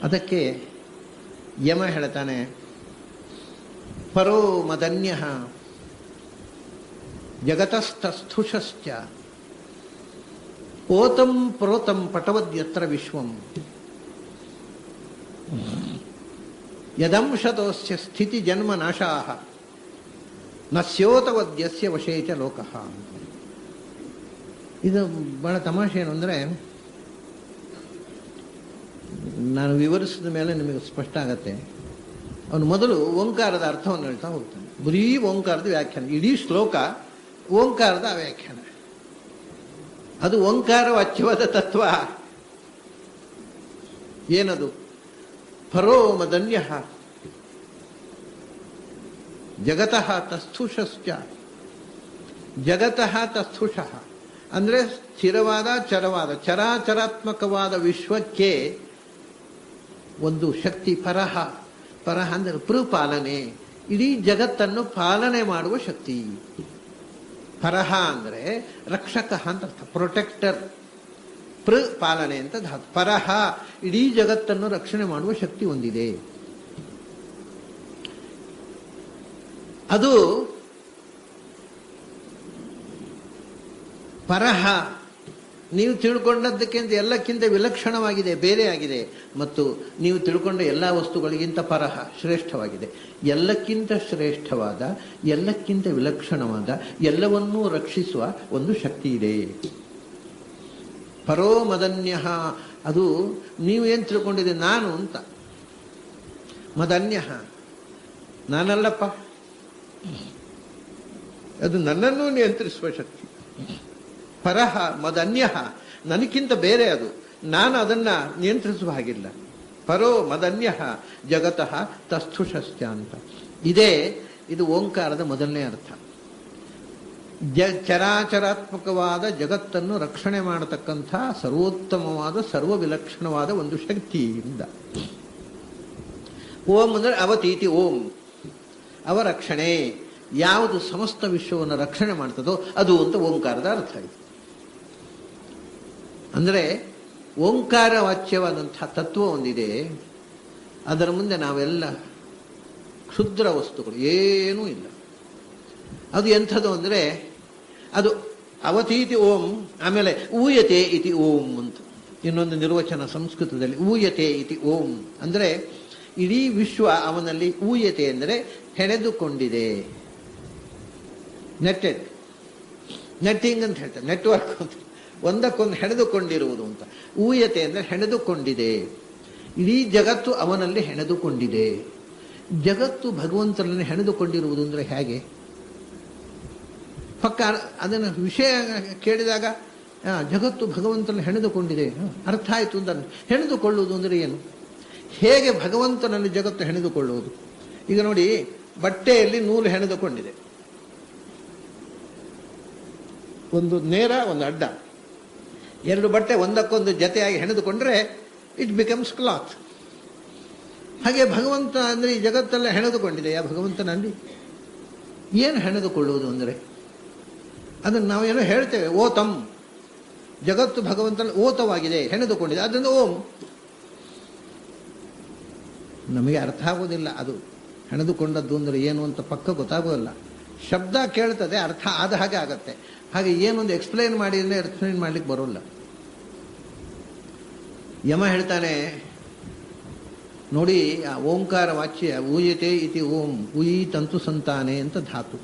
ಅದಕ್ಕೆ ಯಮ ಹೇಳ್ತಾನೆ, ಪರೋ ಮದನ್ಯ ಜಗತಸ್ಥಸ್ಥುಷಶ್ಚ ಓತಂ ಪ್ರೋತಂ ಪಟವದ್ಯತ್ರ ವಿಶ್ವಂ ಯದಂಶತೋಸ್ಯ ಸ್ಥಿತಿ ಜನ್ಮ ನಾಶಾಃ ನಸ್ಯೋತವದ್ಯಸ್ಯ ವಶೇ ಚ ಲೋಕಃ. ಇದು ಬಹಳ ತಮಾಷೆ ಏನು ಅಂದರೆ, ನಾನು ವಿವರಿಸಿದ ಮೇಲೆ ನಿಮಗೆ ಸ್ಪಷ್ಟ ಆಗತ್ತೆ. ಅವನು ಮೊದಲು ಓಂಕಾರದ ಅರ್ಥವನ್ನು ಹೇಳ್ತಾ ಹೋಗ್ತಾನೆ. ಬರೀ ಓಂಕಾರದ ವ್ಯಾಖ್ಯಾನ, ಇಡೀ ಶ್ಲೋಕ ಓಂಕಾರದ ವ್ಯಾಖ್ಯಾನ. ಅದು ಓಂಕಾರ ವಾಚ್ಯವಾದ ತತ್ವ. ಏನದು? ಪರೋ ಮದನ್ಯ ಜಗತಃ ತಸ್ಥುಷಶ್ಚ. ಜಗತಃ ತಸ್ಥುಷಃ ಅಂದರೆ ಸ್ಥಿರವಾದ ಚರವಾದ ಚರಾಚರಾತ್ಮಕವಾದ ವಿಶ್ವಕ್ಕೆ ಒಂದು ಶಕ್ತಿ ಪರಹ. ಪರಹ ಅಂದರೆ ಪಾಲನೆ, ಇಡೀ ಜಗತ್ತನ್ನು ಪಾಲನೆ ಮಾಡುವ ಶಕ್ತಿ. ಪರಹ ಅಂದರೆ ರಕ್ಷಕ ಅಂತ ಅರ್ಥ, ಪ್ರೊಟೆಕ್ಟರ್. ಪಾಲನೆ ಅಂತ ಧಾತು. ಪರಹ ಇಡೀ ಜಗತ್ತನ್ನು ರಕ್ಷಣೆ ಮಾಡುವ ಶಕ್ತಿ ಹೊಂದಿದೆ. ಅದು ಪರಹ ನೀವು ತಿಳ್ಕೊಂಡದ್ದಕ್ಕಿಂತ ಎಲ್ಲಕ್ಕಿಂತ ವಿಲಕ್ಷಣವಾಗಿದೆ, ಬೇರೆ ಆಗಿದೆ. ಮತ್ತು ನೀವು ತಿಳ್ಕೊಂಡ ಎಲ್ಲ ವಸ್ತುಗಳಿಗಿಂತ ಪರಹ ಶ್ರೇಷ್ಠವಾಗಿದೆ. ಎಲ್ಲಕ್ಕಿಂತ ಶ್ರೇಷ್ಠವಾದ, ಎಲ್ಲಕ್ಕಿಂತ ವಿಲಕ್ಷಣವಾದ, ಎಲ್ಲವನ್ನೂ ರಕ್ಷಿಸುವ ಒಂದು ಶಕ್ತಿ ಇದೆ. ಪರೋ ಮದನ್ಯ. ಅದು ನೀವು ಏನು ತಿಳ್ಕೊಂಡಿದೆ? ನಾನು ಅಂತ. ಮದನ್ಯ ನಾನಲ್ಲಪ್ಪ, ಅದು ನನ್ನನ್ನು ನಿಯಂತ್ರಿಸುವ ಶಕ್ತಿ. ಪರಹ ಮದನ್ಯ, ನನಗಿಂತ ಬೇರೆ ಅದು, ನಾನು ಅದನ್ನ ನಿಯಂತ್ರಿಸುವ ಹಾಗಿಲ್ಲ. ಪರೋ ಮದನ್ಯ ಜಗತಃ ತಸ್ಥುಷಶ್ಚ ಅಂತ. ಇದು ಓಂಕಾರದ ಮೊದಲನೇ ಅರ್ಥ. ಚರಾಚರಾತ್ಮಕವಾದ ಜಗತ್ತನ್ನು ರಕ್ಷಣೆ ಮಾಡತಕ್ಕಂಥ ಸರ್ವೋತ್ತಮವಾದ ಸರ್ವವಿಲಕ್ಷಣವಾದ ಒಂದು ಶಕ್ತಿಯಿಂದ. ಓಂ ಅಂದರೆ ಅವತೀತಿ ಓಂ, ಅವ ರಕ್ಷಣೆ. ಯಾವುದು ಸಮಸ್ತ ವಿಶ್ವವನ್ನು ರಕ್ಷಣೆ ಮಾಡ್ತದೋ ಅದು ಅಂತ ಓಂಕಾರದ ಅರ್ಥ ಇದೆ. ಅಂದರೆ ಓಂಕಾರ ವಾಚ್ಯವಾದಂಥ ತತ್ವ ಒಂದಿದೆ, ಅದರ ಮುಂದೆ ನಾವೆಲ್ಲ ಕ್ಷುದ್ರ ವಸ್ತುಗಳು, ಏನೂ ಇಲ್ಲ. ಅದು ಎಂಥದ್ದು ಅಂದರೆ ಅದು ಅವತೀತಿ ಓಂ. ಆಮೇಲೆ ಊಯತೆ ಇತಿ ಓಂ ಅಂತ ಇನ್ನೊಂದು ನಿರ್ವಚನ ಸಂಸ್ಕೃತದಲ್ಲಿ. ಊಯತೆ ಇತಿ ಓಂ ಅಂದರೆ ಇಡೀ ವಿಶ್ವ ಅವನಲ್ಲಿ ಊಯತೆ ಅಂದರೆ ಹೆಣೆದುಕೊಂಡಿದೆ. ನೆಟ್ಟೆಡ್, ನೆಟ್ಟಿಂಗ್ ಅಂತ ಹೇಳ್ತಾರೆ, ನೆಟ್ವರ್ಕ್ ಅಂತ, ಒಂದಕ್ಕೊಂದು ಹೆಣೆದುಕೊಂಡಿರುವುದು ಅಂತ. ಊಯತೆ ಅಂದರೆ ಹೆಣೆದುಕೊಂಡಿದೆ. ಇಡೀ ಜಗತ್ತು ಅವನಲ್ಲಿ ಹೆಣೆದುಕೊಂಡಿದೆ. ಜಗತ್ತು ಭಗವಂತನಲ್ಲಿ ಹೆಣೆದುಕೊಂಡಿರುವುದು ಅಂದರೆ ಹೇಗೆ? ಪಕ್ಕ ಅದನ್ನು ವಿಷಯ ಕೇಳಿದಾಗ ಜಗತ್ತು ಭಗವಂತನಲ್ಲಿ ಹೆಣೆದುಕೊಂಡಿದೆ, ಅರ್ಥ ಆಯಿತು ಅಂತ. ಹೆಣೆದುಕೊಳ್ಳುವುದು ಅಂದರೆ ಏನು? ಹೇಗೆ ಭಗವಂತನಲ್ಲಿ ಜಗತ್ತು ಹೆಣೆದುಕೊಳ್ಳುವುದು? ಈಗ ನೋಡಿ, ಬಟ್ಟೆಯಲ್ಲಿ ನೂಲು ಹೆಣೆದುಕೊಂಡಿದೆ, ಒಂದು ನೇರ ಒಂದು ಅಡ್ಡ, ಎರಡು ಬಟ್ಟೆ ಒಂದಕ್ಕೊಂದು ಜತೆಯಾಗಿ ಹೆಣೆದುಕೊಂಡ್ರೆ ಇಟ್ ಬಿಕಮ್ಸ್ ಕ್ಲಾತ್. ಹಾಗೆ ಭಗವಂತ ಅಂದರೆ ಈ ಜಗತ್ತೆಲ್ಲ ಹೆಣೆದುಕೊಂಡಿದೆಯಾ ಭಗವಂತನಲ್ಲಿ? ಏನು ಹೆಣೆದುಕೊಳ್ಳುವುದು ಅಂದರೆ ಅದನ್ನು ನಾವೇನೋ ಹೇಳ್ತೇವೆ, ಓತಂ, ಜಗತ್ತು ಭಗವಂತನ ಓತವಾಗಿದೆ, ಹೆಣೆದುಕೊಂಡಿದೆ, ಅದನ್ನು ಓಂ. ನಮಗೆ ಅರ್ಥ ಆಗೋದಿಲ್ಲ ಅದು ಹೆಣೆದುಕೊಂಡದ್ದು ಅಂದರೆ ಏನು ಅಂತ ಪಕ್ಕ ಗೊತ್ತಾಗೋಲ್ಲ. ಶಬ್ದ ಕೇಳ್ತದೆ, ಅರ್ಥ ಆದ ಹಾಗೆ ಆಗತ್ತೆ. ಹಾಗೆ ಏನೊಂದು ಎಕ್ಸ್ಪ್ಲೈನ್ ಮಾಡಿದ್ರೆ ಎಕ್ಸ್ಪ್ಲೈನ್ ಮಾಡ್ಲಿಕ್ಕೆ ಬರೋಲ್ಲ. ಯಮ ಹೇಳ್ತಾನೆ ನೋಡಿ, ಆ ಓಂಕಾರ ವಾಚ್ಯ ಊಯತೆ ಇತಿ ಓಂ, ಉಯಿ ತಂತು ಸಂತಾನೆ ಅಂತ ಧಾತು.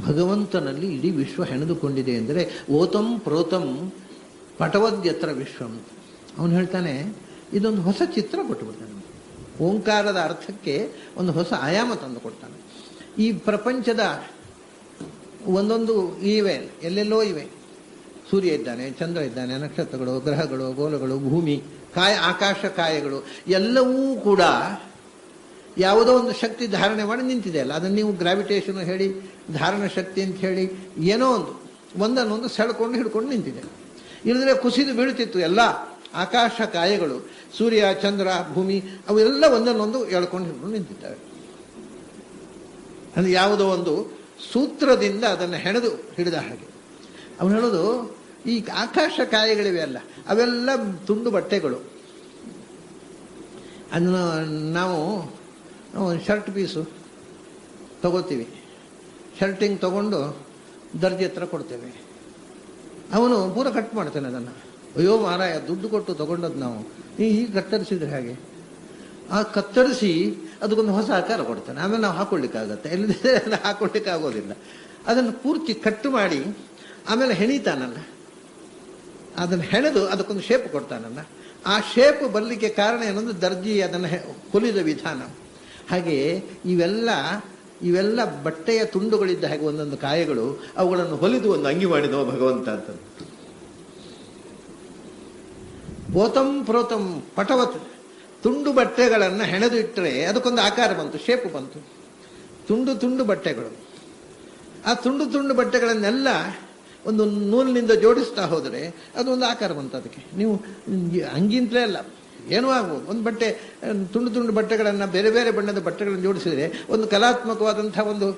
ಭಗವಂತನಲ್ಲಿ ಇಡೀ ವಿಶ್ವ ಹೆಣೆದುಕೊಂಡಿದೆ ಅಂದರೆ ಓತಂ ಪ್ರೋತಂ ಪಟವದ್ಯತ್ರ ವಿಶ್ವಂ. ಅವನು ಹೇಳ್ತಾನೆ, ಇದೊಂದು ಹೊಸ ಚಿತ್ರ ಕೊಟ್ಟುಬಿಡ್ತಾನೆ. ಓಂಕಾರದ ಅರ್ಥಕ್ಕೆ ಒಂದು ಹೊಸ ಆಯಾಮ ತಂದು ಕೊಡ್ತಾನೆ. ಈ ಪ್ರಪಂಚದ ಒಂದೊಂದು ಇವೆ, ಎಲ್ಲೆಲ್ಲೋ ಇವೆ. ಸೂರ್ಯ ಇದ್ದಾನೆ, ಚಂದ್ರ ಇದ್ದಾನೆ, ನಕ್ಷತ್ರಗಳು, ಗ್ರಹಗಳು, ಗೋಲಗಳು, ಭೂಮಿ, ಆಕಾಶ ಕಾಯಗಳು ಎಲ್ಲವೂ ಕೂಡ ಯಾವುದೋ ಒಂದು ಶಕ್ತಿ ಧಾರಣೆ ಮಾಡಿ ನಿಂತಿದೆ ಅಲ್ಲ. ಅದನ್ನು ನೀವು ಗ್ರಾವಿಟೇಷನ್ ಹೇಳಿ, ಧಾರಣ ಶಕ್ತಿ ಅಂತ ಹೇಳಿ, ಏನೋ ಒಂದನ್ನೊಂದು ಸೆಳ್ಕೊಂಡು ಹಿಡ್ಕೊಂಡು ನಿಂತಿದೆ. ಇಲ್ಲದ್ರೆ ಕುಸಿದು ಬೀಳ್ತಿತ್ತು ಎಲ್ಲ ಆಕಾಶ ಕಾಯಗಳು, ಸೂರ್ಯ, ಚಂದ್ರ, ಭೂಮಿ, ಅವೆಲ್ಲ ಒಂದನ್ನೊಂದು ಎಳ್ಕೊಂಡು ಹಿಡ್ಕೊಂಡು ನಿಂತಿದ್ದಾವೆ. ಅಂದರೆ ಯಾವುದೋ ಒಂದು ಸೂತ್ರದಿಂದ ಅದನ್ನು ಹೆಣೆದು ಹಿಡಿದ ಹಾಗೆ. ಅವನು ಹೇಳೋದು, ಈ ಆಕಾಶ ಕಾಯಗಳಿವೆ ಅಲ್ಲ, ಅವೆಲ್ಲ ತುಂಡು ಬಟ್ಟೆಗಳು. ಅದನ್ನು ನಾವು ಶರ್ಟ್ ಪೀಸು ತಗೋತೀವಿ, ಶರ್ಟಿಂಗ್ ತಗೊಂಡು ದರ್ಜಿ ಹತ್ರ ಕೊಡ್ತೇವೆ. ಅವನು ಪೂರ ಕಟ್ ಮಾಡ್ತಾನೆ ಅದನ್ನು. ಅಯ್ಯೋ ಮಾರಾಯ, ದುಡ್ಡು ಕೊಟ್ಟು ತಗೊಂಡದ್ದು ನಾವು, ಈಗ ಕತ್ತರಿಸಿದ್ರೆ ಹಾಗೆ. ಆ ಕತ್ತರಿಸಿ ಅದಕ್ಕೊಂದು ಹೊಸ ಆಕಾರ ಕೊಡ್ತಾನೆ. ಆಮೇಲೆ ನಾವು ಹಾಕೊಳ್ಳಿಕ್ಕಾಗತ್ತೆ, ಎಲ್ಲಿದೆ ಹಾಕೊಳ್ಳಿಕ್ಕೆ ಆಗೋದಿಲ್ಲ. ಅದನ್ನು ಪೂರ್ತಿ ಕಟ್ಟು ಮಾಡಿ ಆಮೇಲೆ ಹೆಣಿತಾನಲ್ಲ, ಅದನ್ನು ಹೆಣೆದು ಅದಕ್ಕೊಂದು ಶೇಪ್ ಕೊಡ್ತಾನಲ್ಲ. ಆ ಶೇಪ್ ಬರಲಿಕ್ಕೆ ಕಾರಣ ಏನಂದ್ರೆ ದರ್ಜಿ ಅದನ್ನು ಹೊಲಿದ ವಿಧಾನ. ಹಾಗೆಯೇ ಇವೆಲ್ಲ ಬಟ್ಟೆಯ ತುಂಡುಗಳಿದ್ದ ಹಾಗೆ ಒಂದೊಂದು ಕಾಯಗಳು, ಅವುಗಳನ್ನು ಹೊಲಿದು ಒಂದು ಅಂಗಿ ಮಾಡಿದವ ಭಗವಂತ ಅಂತ. ಓತಂ ಪ್ರೋತಂ ಪಟವತ್, ತುಂಡು ಬಟ್ಟೆಗಳನ್ನು ಹೆಣೆದು ಇಟ್ಟರೆ ಅದಕ್ಕೊಂದು ಆಕಾರ ಬಂತು, ಶೇಪ್ ಬಂತು. ತುಂಡು ಬಟ್ಟೆಗಳು, ಆ ತುಂಡು ಬಟ್ಟೆಗಳನ್ನೆಲ್ಲ ಒಂದು ನೂಲಿನಿಂದ ಜೋಡಿಸ್ತಾ ಹೋದರೆ ಅದೊಂದು ಆಕಾರ ಬಂತು. ಅದಕ್ಕೆ ನೀವು ಅಂಗಿಂತಲೇ ಅಲ್ಲ, ಏನೂ ಆಗ್ಬೋದು. ಒಂದು ಬಟ್ಟೆ ತುಂಡು ಬಟ್ಟೆಗಳನ್ನು, ಬೇರೆ ಬೇರೆ ಬಣ್ಣದ ಬಟ್ಟೆಗಳನ್ನು ಜೋಡಿಸಿದರೆ ಒಂದು ಕಲಾತ್ಮಕವಾದಂಥ ಒಂದು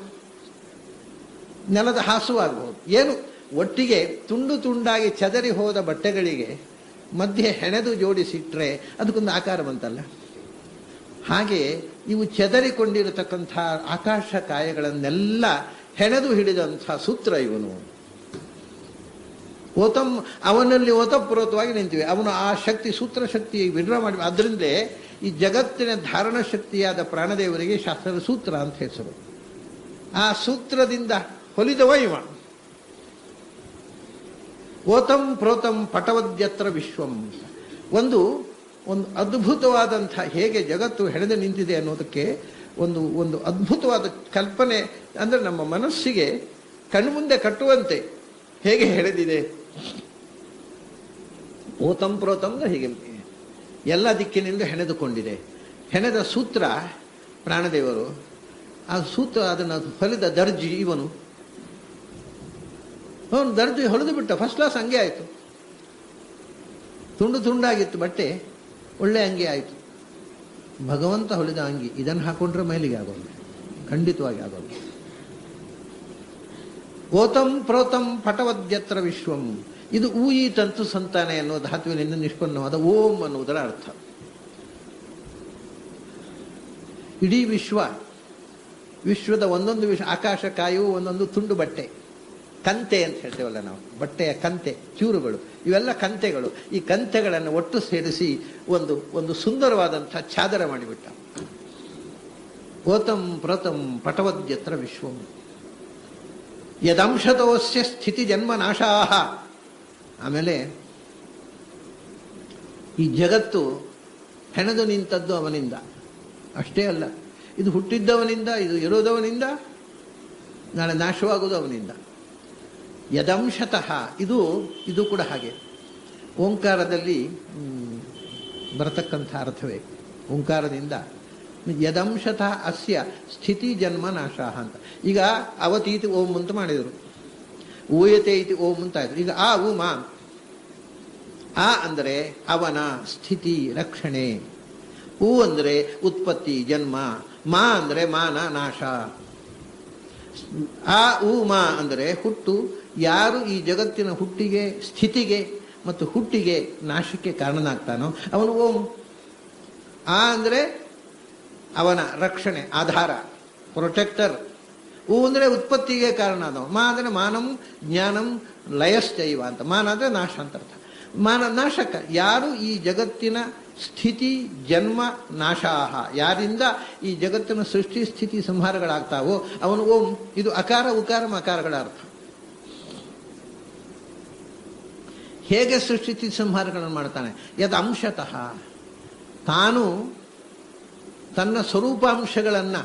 ನೆಲದ ಹಾಸು ಆಗ್ಬೋದು. ಏನು ಒಟ್ಟಿಗೆ ತುಂಡಾಗಿ ಚದರಿ ಹೋದ ಬಟ್ಟೆಗಳಿಗೆ ಮಧ್ಯೆ ಹೆಣೆದು ಜೋಡಿಸಿಟ್ರೆ ಅದಕ್ಕೊಂದು ಆಕಾರ ಬಂತಲ್ಲ. ಹಾಗೆ ಇವು ಚದರಿಕೊಂಡಿರತಕ್ಕಂಥ ಆಕಾಶ ಕಾಯಗಳನ್ನೆಲ್ಲ ಹೆಣೆದು ಹಿಡಿದಂಥ ಸೂತ್ರ ಇವನು. ಅವನಲ್ಲಿ ಓತಪ್ರೋತವಾಗಿ ನಿಂತಿವೆ. ಅವನು ಆ ಶಕ್ತಿ, ಸೂತ್ರ ಶಕ್ತಿ ವಿಡ್ರಾ ಮಾಡಿ. ಅದರಿಂದಲೇ ಈ ಜಗತ್ತಿನ ಧಾರಣ ಶಕ್ತಿಯಾದ ಪ್ರಾಣದೇವರಿಗೆ ಶಾಸ್ತ್ರದ ಸೂತ್ರ ಅಂತ ಹೆಸರು. ಆ ಸೂತ್ರದಿಂದ ಹೊಲಿದವ ಇವ. ಓತಂ ಪ್ರೋತಂ ಪಟವದ್ಯತ್ರ ವಿಶ್ವಂ. ಒಂದು ಅದ್ಭುತವಾದಂಥ, ಹೇಗೆ ಜಗತ್ತು ಹೆಣೆದು ನಿಂತಿದೆ ಅನ್ನೋದಕ್ಕೆ ಒಂದು ಅದ್ಭುತವಾದ ಕಲ್ಪನೆ, ಅಂದರೆ ನಮ್ಮ ಮನಸ್ಸಿಗೆ ಕಣ್ಮುಂದೆ ಕಟ್ಟುವಂತೆ ಹೇಗೆ ಹೆಣೆದಿದೆ. ಓತಂ ಪ್ರೋತಂ ಹೀಗೆ ಎಲ್ಲ ದಿಕ್ಕಿನಿಂದ ಹೆಣೆದುಕೊಂಡಿದೆ. ಹೆಣೆದ ಸೂತ್ರ ಪ್ರಾಣದೇವರು. ಆ ಸೂತ್ರ, ಅದನ್ನು ಹೊಲಿದ ದರ್ಜಿ ಇವನು. ಅವನು ದರ್ಜಿ ಹೊಲಿದು ಬಿಟ್ಟ, ಫಸ್ಟ್ ಕ್ಲಾಸ್ ಅಂಗಿ ಆಯಿತು. ತುಂಡಾಗಿತ್ತು ಬಟ್ಟೆ, ಒಳ್ಳೆ ಅಂಗಿ ಆಯಿತು. ಭಗವಂತ ಹೊಲಿದ ಅಂಗಿ, ಇದನ್ನು ಹಾಕೊಂಡ್ರೆ ಮೈಲಿಗೆ ಆಗೋದು, ಖಂಡಿತವಾಗಿ ಆಗೋದು. ಓತಂ ಪ್ರೋತಂ ಪಟವದ್ಯತ್ರ ವಿಶ್ವಂ. ಇದು ಊಯಿ ತಂತು ಸಂತಾನೆ ಅನ್ನೋ ಧಾತುವಿನಿಂದ ನಿಷ್ಪನ್ನವಾದ ಓಂ ಅನ್ನುವುದರ ಅರ್ಥ. ಇಡೀ ವಿಶ್ವದ ಒಂದೊಂದು ಆಕಾಶ ಕಾಯುವ ಒಂದೊಂದು ತುಂಡು ಬಟ್ಟೆ, ಕಂತೆ ಅಂತ ಹೇಳ್ತೇವಲ್ಲ ನಾವು, ಬಟ್ಟೆಯ ಕಂತೆ, ಚೂರುಗಳು, ಇವೆಲ್ಲ ಕಂತೆಗಳು. ಈ ಕಂತೆಗಳನ್ನು ಒಟ್ಟು ಸೇರಿಸಿ ಒಂದು ಸುಂದರವಾದಂಥ ಚಾದರ ಮಾಡಿಬಿಟ್ಟ. ಓತಂ ಪ್ರೋತಂ ಪಟವದ್ಯತ್ರ ವಿಶ್ವಂ ಯದಂಶತೋಸ್ಯ ಸ್ಥಿತಿ ಜನ್ಮ ನಾಶಾಹ. ಆಮೇಲೆ ಈ ಜಗತ್ತು ಹೆಣೆದು ನಿಂತದ್ದು ಅವನಿಂದ ಅಷ್ಟೇ ಅಲ್ಲ, ಇದು ಹುಟ್ಟಿದ್ದವನಿಂದ, ಇದು ಇರೋದವನಿಂದ, ನಾಳೆ ನಾಶವಾಗುವುದು ಅವನಿಂದ. ಯದಂಶತಃ, ಇದು ಕೂಡ ಹಾಗೆ ಓಂಕಾರದಲ್ಲಿ ಬರತಕ್ಕಂಥ ಅರ್ಥವೇ. ಓಂಕಾರದಿಂದ ಯದಂಶತಃ ಅಸ್ಯ ಸ್ಥಿತಿ ಜನ್ಮ ನಾಶಾಹ ಅಂತ. ಈಗ ಅವತೀತಿ ಓಂ ಅಂತ ಮಾಡಿದರು, ಊಯತೆ ಇತಿ ಓಂ ಅಂತ ಆಯಿತು. ಈಗ ಆ ಉ ಮಾ, ಆ ಅಂದರೆ ಅವನ ಸ್ಥಿತಿ ರಕ್ಷಣೆ, ಉ ಅಂದರೆ ಉತ್ಪತ್ತಿ ಜನ್ಮ, ಮಾ ಅಂದರೆ ಮಾನ ನಾಶ. ಆ ಉ ಮಾ ಅಂದರೆ ಹುಟ್ಟು. ಯಾರು ಈ ಜಗತ್ತಿನ ಹುಟ್ಟಿಗೆ, ಸ್ಥಿತಿಗೆ ಮತ್ತು ಹುಟ್ಟಿಗೆ, ನಾಶಕ್ಕೆ ಕಾರಣನಾಗ್ತಾನೋ ಅವನು ಓಂ. ಆ ಅಂದರೆ ಅವನ ರಕ್ಷಣೆ, ಆಧಾರ, ಪ್ರೊಟೆಕ್ಟರ್. ಉ ಅಂದರೆ ಉತ್ಪತ್ತಿಗೆ ಕಾರಣ ಆದವ. ಮಾ ಅಂದರೆ ಮಾನಂ ಜ್ಞಾನಂ ಲಯಶ್ಚೈವ ಅಂತ. ಮಾನ ಅಂದರೆ ನಾಶ ಅಂತ ಅರ್ಥ. ನಾಶಕ ಯಾರು ಈ ಜಗತ್ತಿನ ಸ್ಥಿತಿ ಜನ್ಮ ನಾಶಾಹ, ಯಾರಿಂದ ಈ ಜಗತ್ತಿನ ಸೃಷ್ಟಿ ಸ್ಥಿತಿ ಸಂಹಾರಗಳಾಗ್ತಾವೋ ಅವನು ಓಂ. ಇದು ಅಕಾರ ಉಕಾರ ಮಕಾರಗಳ ಅರ್ಥ. ಹೇಗೆ ಸೃಷ್ಟಿ ಸಂಹಾರಗಳನ್ನು ಮಾಡ್ತಾನೆ? ಯದ್ ಅಂಶತಃ, ತಾನು ತನ್ನ ಸ್ವರೂಪಾಂಶಗಳನ್ನು,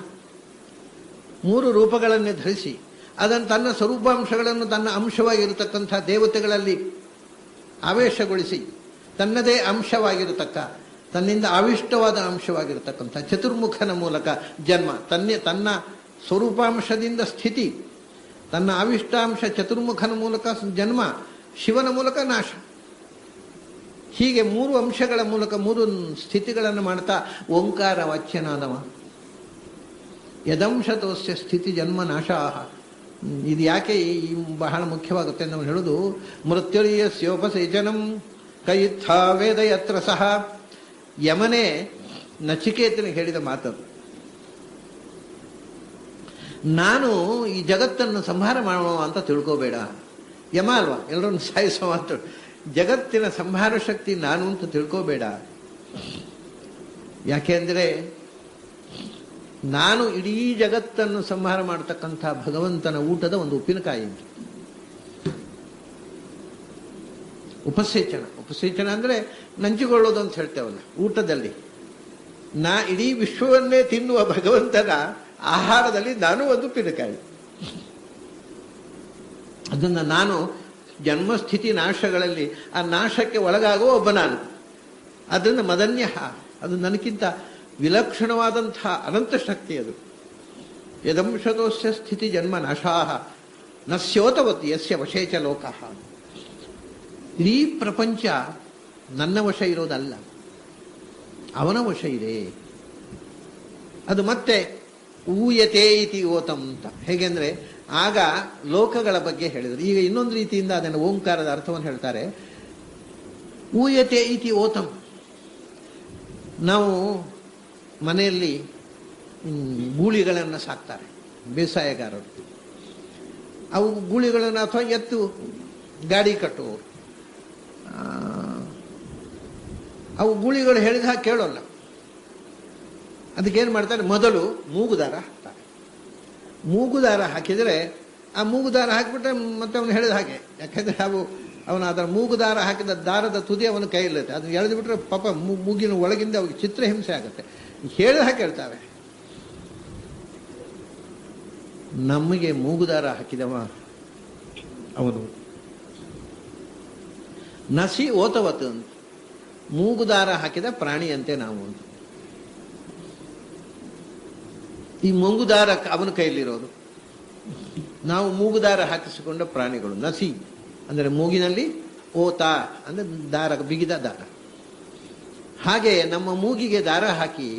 3 ರೂಪಗಳನ್ನೇ ಧರಿಸಿ ಅದನ್ನು ತನ್ನ ಸ್ವರೂಪಾಂಶಗಳನ್ನು ತನ್ನ ಅಂಶವಾಗಿರತಕ್ಕಂಥ ದೇವತೆಗಳಲ್ಲಿ ಆವೇಶಗೊಳಿಸಿ, ತನ್ನದೇ ಅಂಶವಾಗಿರತಕ್ಕ, ತನ್ನಿಂದ ಆವಿಷ್ಟವಾದ ಅಂಶವಾಗಿರತಕ್ಕಂಥ ಚತುರ್ಮುಖನ ಮೂಲಕ ಜನ್ಮ, ತನ್ನ ಸ್ವರೂಪಾಂಶದಿಂದ ಸ್ಥಿತಿ, ತನ್ನ ಆವಿಷ್ಟಾಂಶ ಚತುರ್ಮುಖನ ಮೂಲಕ ಜನ್ಮ, ಶಿವನ ಮೂಲಕ ನಾಶ. ಹೀಗೆ 3 ಅಂಶಗಳ ಮೂಲಕ 3 ಸ್ಥಿತಿಗಳನ್ನು ಮಾಡ್ತಾ ಓಂಕಾರ ವಾಚ್ಯನಾದವ. ಯದಂಶತೋಸ್ಯ ಸ್ಥಿತಿ ಜನ್ಮ ನಾಶಾಹ. ಇದು ಯಾಕೆ ಈ ಬಹಳ ಮುಖ್ಯವಾಗುತ್ತೆ ಅಂತ ನಾವು ಹೇಳೋದು, ಮೃತ್ಯುರ್ಯಸ್ಯೋಪಸೇಚನಂ ಕೈತ್ಥ ವೇದ ಯತ್ರ ಸಹ. ಯಮನೇ ನಚಿಕೇತನಿಗೆ ಹೇಳಿದ ಮಾತದು. ನಾನು ಈ ಜಗತ್ತನ್ನು ಸಂಹಾರ ಮಾಡುವ ಅಂತ ತಿಳ್ಕೋಬೇಡ. ಯಮ ಅಲ್ವಾ, ಎಲ್ಲರನ್ನು ಸಾಯಿಸುವ ಅಂತ. ಜಗತ್ತಿನ ಸಂಹಾರ ಶಕ್ತಿ ನಾನು ಅಂತ ತಿಳ್ಕೋಬೇಡ. ಯಾಕೆಂದರೆ ನಾನು ಇಡೀ ಜಗತ್ತನ್ನು ಸಂಹಾರ ಮಾಡತಕ್ಕಂಥ ಭಗವಂತನ ಊಟದ ಒಂದು ಉಪ್ಪಿನಕಾಯಿ. ಉಪಸೇಚನ, ಉಪಸೇಚನ ಅಂದರೆ ನಂಚಿಕೊಳ್ಳೋದು ಅಂತ ಹೇಳ್ತೇವಲ್ಲ ಊಟದಲ್ಲಿ. ಇಡೀ ವಿಶ್ವವನ್ನೇ ತಿನ್ನುವ ಭಗವಂತನ ಆಹಾರದಲ್ಲಿ ನಾನು ಒಂದು ಉಪ್ಪಿನಕಾಯಿ. ಅದನ್ನು ನಾನು ಜನ್ಮಸ್ಥಿತಿ ನಾಶಗಳಲ್ಲಿ ಆ ನಾಶಕ್ಕೆ ಒಳಗಾಗುವ ಒಬ್ಬ ನಾನು. ಅದನ್ನು ಮದನ್ಯ, ಅದು ನನಗಿಂತ ವಿಲಕ್ಷಣವಾದಂಥ ಅನಂತ ಶಕ್ತಿ ಅದು. ಯದಂಶತೋಸ್ಯ ಸ್ಥಿತಿ ಜನ್ಮ ನಾಶಾಹ ನಸ್ಯೋತವತ್ ಯಸ್ಯ ವಶೇಚ ಲೋಕಃ. ಇಡೀ ಪ್ರಪಂಚ ನನ್ನ ವಶ ಇರೋದಲ್ಲ, ಅವನ ವಶ ಇದೆ. ಅದು ಮತ್ತೆ ಊಯತೆ ಇತಿ ಓತಂ ಅಂತ. ಹೇಗೆಂದರೆ ಆಗ ಲೋಕಗಳ ಬಗ್ಗೆ ಹೇಳಿದರು. ಈಗ ಇನ್ನೊಂದು ರೀತಿಯಿಂದ ಅದನ್ನು ಓಂಕಾರದ ಅರ್ಥವನ್ನು ಹೇಳ್ತಾರೆ. ಊಯತೆ ಇತಿ ಓತಂ. ನಾವು ಮನೆಯಲ್ಲಿ ಗೂಳಿಗಳನ್ನು ಸಾಕ್ತಾರೆ ಬೇಸಾಯಗಾರರು. ಅವು ಗೂಳಿಗಳನ್ನು ಅಥವಾ ಎತ್ತು ಗಾಡಿ ಕಟ್ಟುವವರು, ಅವು ಗೂಳಿಗಳು ಹೇಳಿದ ಹಾಗೆ ಕೇಳೋಲ್ಲ. ಅದಕ್ಕೇನು ಮಾಡ್ತಾರೆ, ಮೊದಲು ಮೂಗುದಾರ ಹಾಕ್ತಾರೆ. ಮೂಗುದಾರ ಹಾಕಿದರೆ ಆ ಮೂಗುದಾರ ಹಾಕಿಬಿಟ್ರೆ ಮತ್ತೆ ಅವನು ಹೇಳಿದ ಹಾಗೆ. ಯಾಕೆಂದರೆ ಅವನು ಅದರ ಮೂಗುದಾರ ಹಾಕಿದ ದಾರದ ತುದಿ ಅವನ ಕೈಯಲ್ಲಿರುತ್ತೆ. ಅದನ್ನು ಎಳೆದು ಬಿಟ್ಟರೆ ಪಾಪ ಮೂಗಿನ ಒಳಗಿಂದ ಅವ್ರಿಗೆ ಚಿತ್ರಹಿಂಸೆ ಆಗುತ್ತೆ. ಹೇಳಿದ ಹಾಗೆ ಹೇಳ್ತಾರೆ. ನಮಗೆ ಮೂಗುದಾರ ಹಾಕಿದವ ಅವನು ನಸಿ ಓತವತ್ತು ಅಂತ. ಮೂಗುದಾರ ಹಾಕಿದ ಪ್ರಾಣಿಯಂತೆ ನಾವು ಅಂತ. ಈ ಮೂಗುದಾರ ಅವನ ಕೈಯಲ್ಲಿರೋದು, ನಾವು ಮೂಗುದಾರ ಹಾಕಿಸಿಕೊಂಡ ಪ್ರಾಣಿಗಳು. ನಸಿ ಅಂದರೆ ಮೂಗಿನಲ್ಲಿ, ಓತ ಅಂದರೆ ದಾರ, ಬಿಗಿದ ದಾರ. ಹಾಗೆ ನಮ್ಮ ಮೂಗಿಗೆ ದಾರ ಹಾಕಿ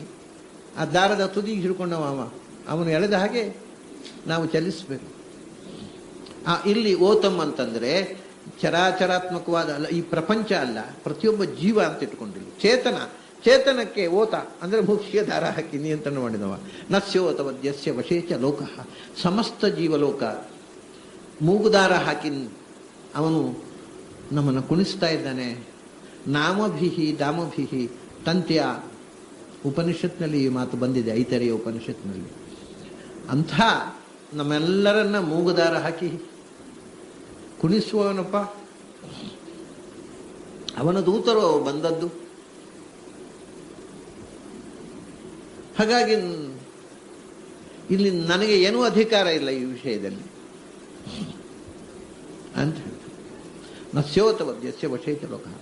ಆ ದಾರದ ತುದಿಗೆ ಹಿಡ್ಕೊಂಡವ ಅವನು ಎಳೆದ ಹಾಗೆ ನಾವು ಚಲಿಸಬೇಕು. ಇಲ್ಲಿ ಓತಮ್ ಅಂತಂದರೆ ಚರಾಚರಾತ್ಮಕವಾದ ಅಲ್ಲ, ಈ ಪ್ರಪಂಚ ಅಲ್ಲ, ಪ್ರತಿಯೊಬ್ಬ ಜೀವ ಅಂತ ಇಟ್ಕೊಂಡಿಲ್ಲ. ಚೇತನ, ಚೇತನಕ್ಕೆ ಓತ ಅಂದರೆ ಮೂಗಿಗೆ ದಾರ ಹಾಕಿ ನಿಯಂತ್ರಣ ಮಾಡಿದವ. ನಸ್ಯೋತವದ್ಯಸ್ಯ ವಶೇಚ ಲೋಕಃ. ಸಮಸ್ತ ಜೀವಲೋಕ ಮೂಗುದಾರ ಹಾಕಿ ಅವನು ನಮ್ಮನ್ನು ಕುಣಿಸ್ತಾ ಇದ್ದಾನೆ. ನಾಮಭಿಹಿ ದಾಮಭಿಹಿ ತಂತ್ಯ. ಉಪನಿಷತ್ನಲ್ಲಿ ಈ ಮಾತು ಬಂದಿದೆ, ಐತರೆಯ ಉಪನಿಷತ್ನಲ್ಲಿ. ಅಂಥ ನಮ್ಮೆಲ್ಲರನ್ನ ಮೂಗುದಾರ ಹಾಕಿ ಕುಣಿಸುವವನಪ್ಪ. ಅವನ ದೂತರು ಬಂದದ್ದು. ಹಾಗಾಗಿ ಇಲ್ಲಿ ನನಗೆ ಏನೂ ಅಧಿಕಾರ ಇಲ್ಲ ಈ ವಿಷಯದಲ್ಲಿ ಅಂತ ಹೇಳ್ತಾರೆ. ನಸ್ಯೋತವದ್ಯಸ್ಯ ವಶೇಚ ಲೋಕಃ.